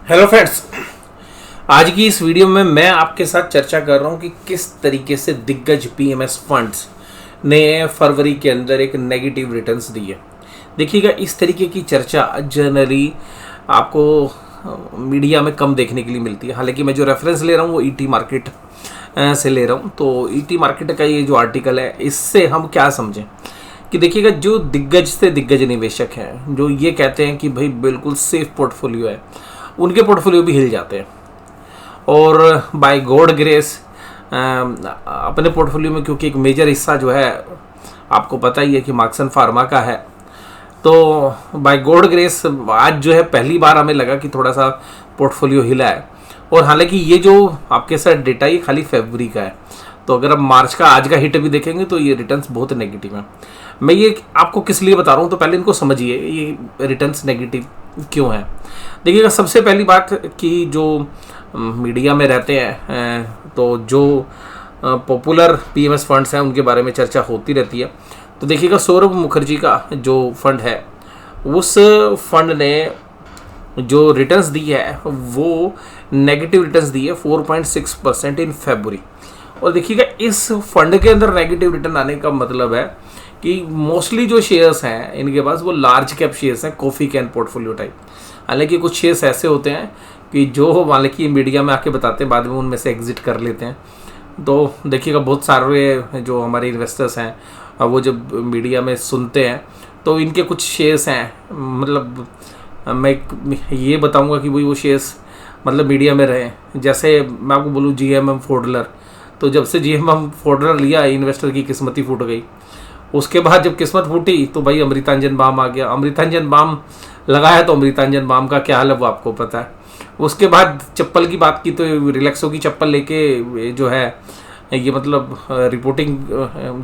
Hello friends, आज की इस वीडियो में मैं आपके साथ चर्चा कर रहा हूं कि किस तरीके से दिग्गज पीएमएस फंड्स ने फरवरी के अंदर एक नेगेटिव रिटर्न्स दिए। देखिएगा, इस तरीके की चर्चा जनरली आपको मीडिया में कम देखने के लिए मिलती है। हालांकि मैं जो रेफरेंस ले रहा हूं वो ईटी मार्केट से ले रहा हूं। तो ईटी मार्केट का ये जो आर्टिकल है, इससे हम क्या समझें कि देखिएगा, जो दिग्गज से दिग्गज निवेशक हैं, जो ये कहते हैं कि भाई बिल्कुल सेफ पोर्टफोलियो है, उनके पोर्टफोलियो भी हिल जाते हैं। और बाय गॉड ग्रेस अपने पोर्टफोलियो में, क्योंकि एक मेजर हिस्सा जो है आपको पता ही है कि मार्क्सन फार्मा का है, तो बाय गॉड ग्रेस आज जो है पहली बार हमें लगा कि थोड़ा सा पोर्टफोलियो हिला है। और हालांकि ये जो आपके साथ डेटा ये खाली फरवरी का है, तो अगर आप मार्च का आज का हिट भी देखेंगे तो ये रिटर्न्स बहुत नेगेटिव है। मैं ये आपको किस लिए बता रहा हूँ, तो पहले इनको समझिए, ये रिटर्न्स नेगेटिव क्यों है। देखिएगा, सबसे पहली बात कि जो मीडिया में रहते हैं, तो जो पॉपुलर पीएमएस फंड्स हैं उनके बारे में चर्चा होती रहती है। तो देखिएगा, सौरभ मुखर्जी का जो फंड है, उस फंड ने जो रिटर्न्स दी है वो नेगेटिव रिटर्न्स दी है 4.6% इन फरवरी। और देखिएगा, इस फंड के अंदर नेगेटिव रिटर्न आने का मतलब है कि मोस्टली जो शेयर्स हैं इनके पास वो लार्ज कैप शेयर्स हैं, कॉफ़ी कैन पोर्टफोलियो टाइप। हालांकि कुछ शेयर्स ऐसे होते हैं कि जो हालांकि मीडिया में आके बताते हैं, बाद में उनमें से एग्जिट कर लेते हैं। तो देखिएगा, बहुत सारे जो हमारे इन्वेस्टर्स हैं वो जब मीडिया में सुनते हैं तो इनके कुछ शेयर्स हैं, मतलब मैं ये बताऊंगा कि भाई वो शेयर्स मतलब मीडिया में रहे। जैसे मैं आपको बोलूँ जीएमएम फोर्डलर, तो जब से जीएमएम फोर्डलर लिया इन्वेस्टर की किस्मत ही फूट गई। उसके बाद जब किस्मत फूटी तो भाई अमृतांजन बाम आ गया। अमृतांजन बाम लगाया तो अमृतांजन बाम का क्या हाल है वो आपको पता है। उसके बाद चप्पल की बात की तो रिलैक्सो की चप्पल लेके जो है ये मतलब रिपोर्टिंग,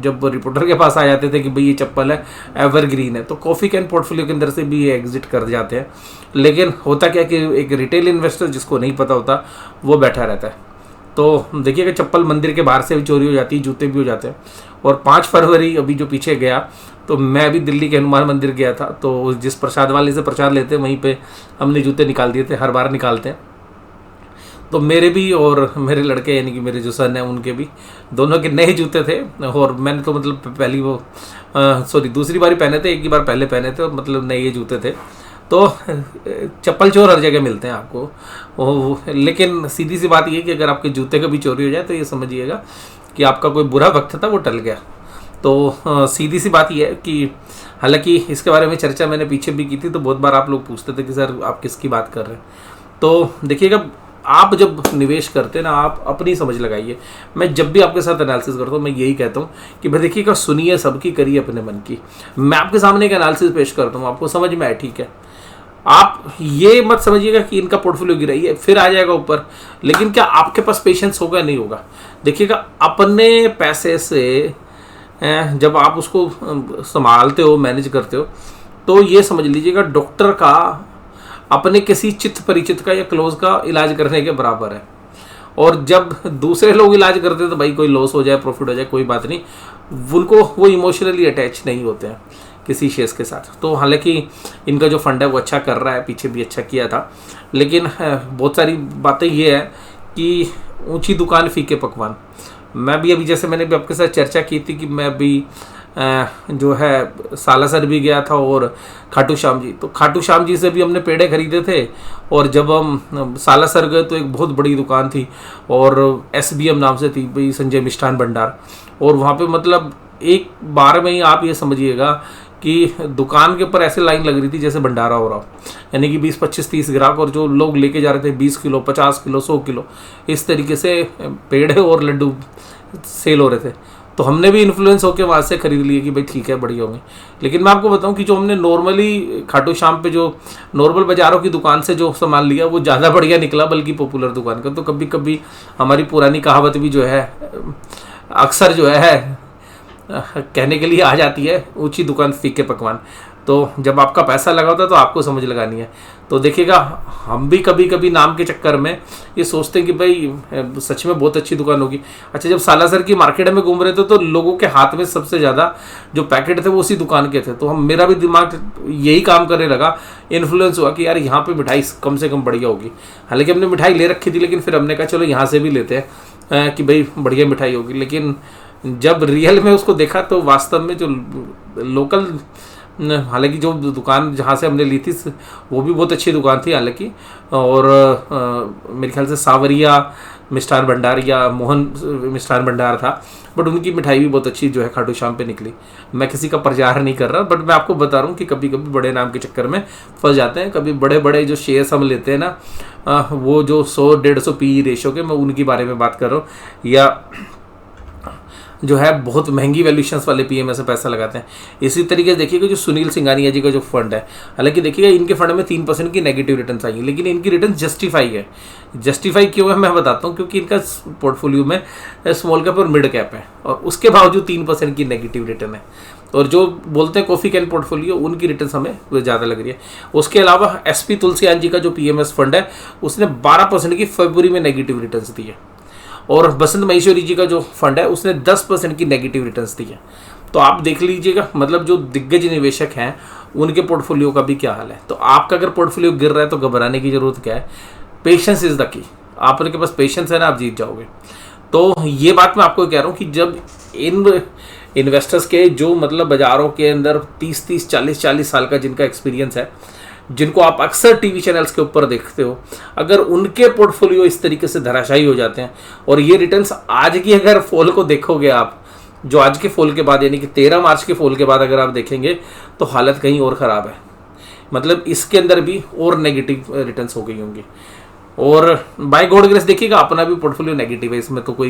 जब रिपोर्टर के पास आ जाते थे कि भाई ये चप्पल है एवरग्रीन है, तो कॉफ़ी कैन पोर्टफोलियो के अंदर से भी ये एग्जिट कर जाते हैं। लेकिन होता क्या कि एक रिटेल इन्वेस्टर जिसको नहीं पता होता वो बैठा रहता है। तो देखिएगा, चप्पल मंदिर के बाहर से भी चोरी हो जाती है, जूते भी हो जाते हैं। और 5 फरवरी अभी जो पीछे गया, तो मैं भी दिल्ली के हनुमान मंदिर गया था, तो जिस प्रसाद वाले से प्रसाद लेते हैं वहीं पे हमने जूते निकाल दिए थे, हर बार निकालते हैं। तो मेरे भी और मेरे लड़के यानी कि मेरे जो सन हैं उनके भी दोनों के नए जूते थे। और मैंने तो मतलब पहली वो दूसरी बारी पहने थे, एक ही बार पहले पहने थे, और मतलब नए जूते थे। तो चप्पल चोर हर जगह मिलते हैं आपको। लेकिन सीधी सी बात ये कि अगर आपके जूते का भी चोरी हो जाए तो ये समझिएगा कि आपका कोई बुरा वक्त था वो टल गया। तो सीधी सी बात ये है कि हालांकि इसके बारे में चर्चा मैंने पीछे भी की थी, तो बहुत बार आप लोग पूछते थे कि सर आप किसकी बात कर रहे हैं। तो देखिएगा, आप जब निवेश करते हैं ना, आप अपनी समझ लगाइए। मैं जब भी आपके साथ एनालिसिस करता हूँ मैं यही कहता हूँ कि भाई देखिएगा, सुनिए सबकी, करिए अपने मन की। मैं आपके सामने एक एनालिसिस पेश करता हूँ, आपको समझ में आए, ठीक है। आप ये मत समझिएगा कि इनका पोर्टफोलियो गिरा ही है फिर आ जाएगा ऊपर। लेकिन क्या आपके पास पेशेंस होगा? नहीं होगा। देखिएगा, अपने पैसे से जब आप उसको संभालते हो, मैनेज करते हो, तो ये समझ लीजिएगा डॉक्टर का अपने किसी चित्त परिचित का या क्लोज का इलाज करने के बराबर है। और जब दूसरे लोग इलाज करते हैं तो भाई कोई लॉस हो जाए, प्रॉफिट हो जाए, कोई बात नहीं, उनको वो इमोशनली अटैच नहीं होते हैं किसी शेयर्स के साथ। तो हालांकि इनका जो फंड है वो अच्छा कर रहा है, पीछे भी अच्छा किया था। लेकिन बहुत सारी बातें ये है कि ऊंची दुकान फीके पकवान। मैं भी अभी, जैसे मैंने भी आपके साथ चर्चा की थी कि मैं अभी जो है सालासर भी गया था और खाटू श्याम जी, तो खाटू श्याम जी से भी हमने पेड़े खरीदे थे। और जब हम सालासर गए तो एक बहुत बड़ी दुकान थी और SBM नाम से थी, भाई संजय मिष्ठान भंडार। और वहाँ पे मतलब एक बार में ही आप ये समझिएगा कि दुकान के ऊपर ऐसे लाइन लग रही थी जैसे भंडारा हो रहा हो, यानी कि 20, 25, 30 ग्राहक, और जो लोग लेके जा रहे थे 20 किलो, 50 किलो, 100 किलो, इस तरीके से पेड़े और लड्डू सेल हो रहे थे। तो हमने भी इन्फ्लुएंस होकर वहाँ से खरीद लिए कि भाई ठीक है, बढ़िया होंगे। लेकिन मैं आपको बताऊं कि जो हमने नॉर्मली खाटू श्याम पे जो नॉर्मल बाज़ारों की दुकान से जो सामान लिया वो ज़्यादा बढ़िया निकला बल्कि पॉपुलर दुकान का। तो कभी कभी हमारी पुरानी कहावत भी जो है अक्सर जो है कहने के लिए आ जाती है, ऊंची दुकान फीके पकवान। तो जब आपका पैसा लगा होता है तो आपको समझ लगानी है। तो देखिएगा, हम भी कभी कभी नाम के चक्कर में ये सोचते हैं कि भाई सच में बहुत अच्छी दुकान होगी। अच्छा, जब सालासर की मार्केट में घूम रहे थे तो लोगों के हाथ में सबसे ज़्यादा जो पैकेट थे वो उसी दुकान के थे, तो मेरा भी दिमाग यही काम करने लगा, इन्फ्लुएंस हुआ कि यार यहाँ पे मिठाई कम से कम बढ़िया होगी। हालांकि हमने मिठाई ले रखी थी, लेकिन फिर हमने कहा चलो यहाँ से भी लेते हैं कि भाई बढ़िया मिठाई होगी। लेकिन जब रियल में उसको देखा तो वास्तव में जो लोकल, हालांकि जो दुकान जहाँ से हमने ली थी वो भी बहुत अच्छी दुकान थी हालांकि, और मेरे ख्याल से सावरिया मिष्ठान भंडार या मोहन मिष्ठान भंडार था, बट उनकी मिठाई भी बहुत अच्छी जो है खाटू श्याम पे निकली। मैं किसी का प्रचार नहीं कर रहा, बट मैं आपको बता रहा हूँ कि कभी कभी बड़े नाम के चक्कर में फंस जाते हैं। कभी बड़े बड़े जो शेयर्स हम लेते हैं ना, वो जो 100-150 PE रेशो के, मैं उनके बारे में बात कर रहा हूँ, या जो है बहुत महंगी वैल्यूएशंस वाले पीएमएस में पैसा लगाते हैं। इसी तरीके से देखिएगा जो सुनील सिंघानिया जी का जो फंड है, हालांकि देखिएगा इनके फंड में 3% की नेगेटिव रिटर्न्स आई है, लेकिन इनकी रिटर्न जस्टिफाई है। जस्टिफाई क्यों है मैं बताता हूँ, क्योंकि इनका पोर्टफोलियो में स्मॉल कैप और मिड कैप है, और उसके बावजूद 3% की नेगेटिव रिटर्न है। और जो बोलते हैं कॉफी कैन पोर्टफोलियो, उनकी रिटर्न हमें ज़्यादा लग रही है। उसके अलावा एसपी तुलसियान जी का जो पीएमएस फंड है, उसने 12% की फरवरी में नेगेटिव रिटर्न्स दी है, और बसंत महेश्वरी जी का जो फंड है उसने 10% की नेगेटिव रिटर्न्स दी है। तो आप देख लीजिएगा, मतलब जो दिग्गज निवेशक हैं उनके पोर्टफोलियो का भी क्या हाल है। तो आपका अगर पोर्टफोलियो गिर रहा है तो घबराने की जरूरत क्या है, पेशेंस इज द की। आपके पास पेशेंस है ना, आप जीत जाओगे। तो ये बात मैं आपको कह रहा हूँ कि जब इन इन्वेस्टर्स के जो मतलब बाजारों के अंदर 30-30, 40-40 साल का जिनका एक्सपीरियंस है, जिनको आप अक्सर टीवी चैनल्स के ऊपर देखते हो, अगर उनके पोर्टफोलियो इस तरीके से धराशायी हो जाते हैं, और ये रिटर्न्स आज की अगर फॉल को देखोगे आप, जो आज के फॉल के बाद यानी कि 13 मार्च के फॉल के बाद अगर आप देखेंगे तो हालत कहीं और ख़राब है। मतलब इसके अंदर भी और नेगेटिव रिटर्न्स हो गई होंगी। और बाय गॉड ग्रेस देखिएगा अपना भी पोर्टफोलियो नेगेटिव है, इसमें तो कोई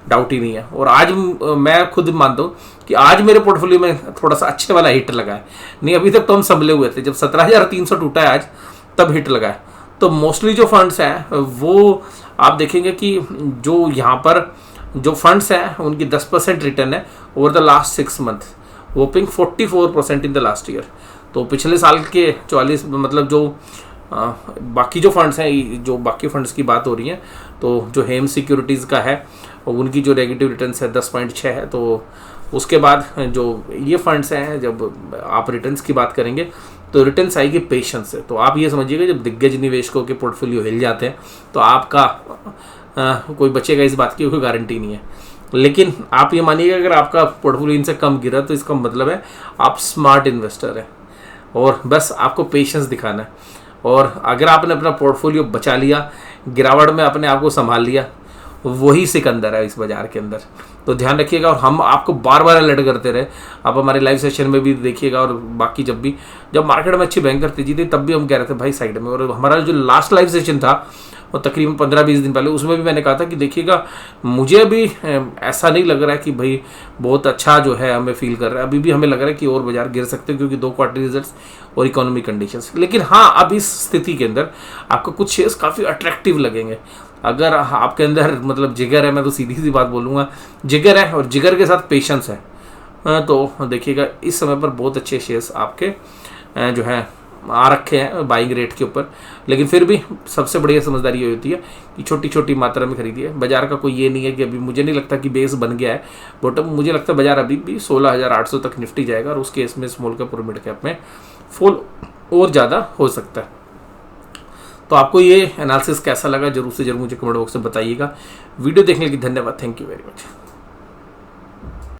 डाउट ही नहीं है। और आज मैं खुद मानता हूँ कि आज मेरे पोर्टफोलियो में थोड़ा सा अच्छे वाला हिट लगा है। नहीं, अभी तक तो हम संभले हुए थे, जब 17,300 टूटा है आज तब हिट लगा है। तो मोस्टली जो फंड्स हैं वो आप देखेंगे कि जो यहाँ पर जो फंड्स हैं उनकी 10% रिटर्न है over the last 6 month, whopping 44% in the last year. तो पिछले साल के 44, मतलब जो बाकी जो फंड्स हैं, जो बाकी फंड्स की बात हो रही है, तो जो हेम सिक्योरिटीज़ का है उनकी जो नेगेटिव रिटर्न्स है 10.6 है। तो उसके बाद जो ये फंड्स हैं, जब आप रिटर्न्स की बात करेंगे तो रिटर्न्स आएगी पेशेंस से। तो आप ये समझिएगा जब दिग्गज निवेशकों के पोर्टफोलियो हिल जाते हैं तो आपका कोई बचेगा, इस बात की कोई गारंटी नहीं है। लेकिन आप ये मानिएगा अगर आपका पोर्टफोलियो इनसे कम गिरा तो इसका मतलब है आप स्मार्ट इन्वेस्टर हैं, और बस आपको पेशेंस दिखाना है। और अगर आपने अपना पोर्टफोलियो बचा लिया, गिरावट में अपने आप को संभाल लिया, वही सिकंदर है इस बाजार के अंदर। तो ध्यान रखिएगा, और हम आपको बार बार अलर्ट करते रहे। आप हमारे लाइव सेशन में भी देखिएगा, और बाकी जब मार्केट में अच्छी भयंकर तेजी थी तब भी हम कह रहे थे भाई साइड में। और हमारा जो लास्ट लाइव सेशन था वो तकरीबन 15-20 दिन पहले, उसमें भी मैंने कहा था कि देखिएगा मुझे अभी ऐसा नहीं लग रहा है कि भाई बहुत अच्छा जो है हमें फील कर रहा है। अभी भी हमें लग रहा है कि और बाजार गिर सकते हैं, क्योंकि 2 क्वार्टर रिजल्ट्स और इकोनॉमिक कंडीशंस। लेकिन हाँ, अब इस स्थिति के अंदर आपको कुछ शेयर्स काफ़ी अट्रैक्टिव लगेंगे। अगर आपके अंदर मतलब जिगर है, मैं तो सीधी सी बात बोलूँगा, जिगर है और जिगर के साथ पेशेंस है, तो देखिएगा इस समय पर बहुत अच्छे शेयर्स आपके जो है आ रखे हैं बाइंग रेट के ऊपर। लेकिन फिर भी सबसे बढ़िया समझदारी ये होती है कि छोटी छोटी मात्रा में खरीदिए। बाजार का कोई ये नहीं है कि अभी मुझे नहीं लगता कि बेस बन गया है बॉटम। मुझे लगता है बाजार अभी भी 16,800 तक निफ्टी जाएगा, और उस केस में स्मॉल कैप और मिड कैप में फॉल और ज़्यादा हो सकता है। तो आपको ये एनालिसिस कैसा लगा जरूर से जरूर मुझे कमेंट बॉक्स में बताइएगा। वीडियो देखने के लिए धन्यवाद। Thank you very much.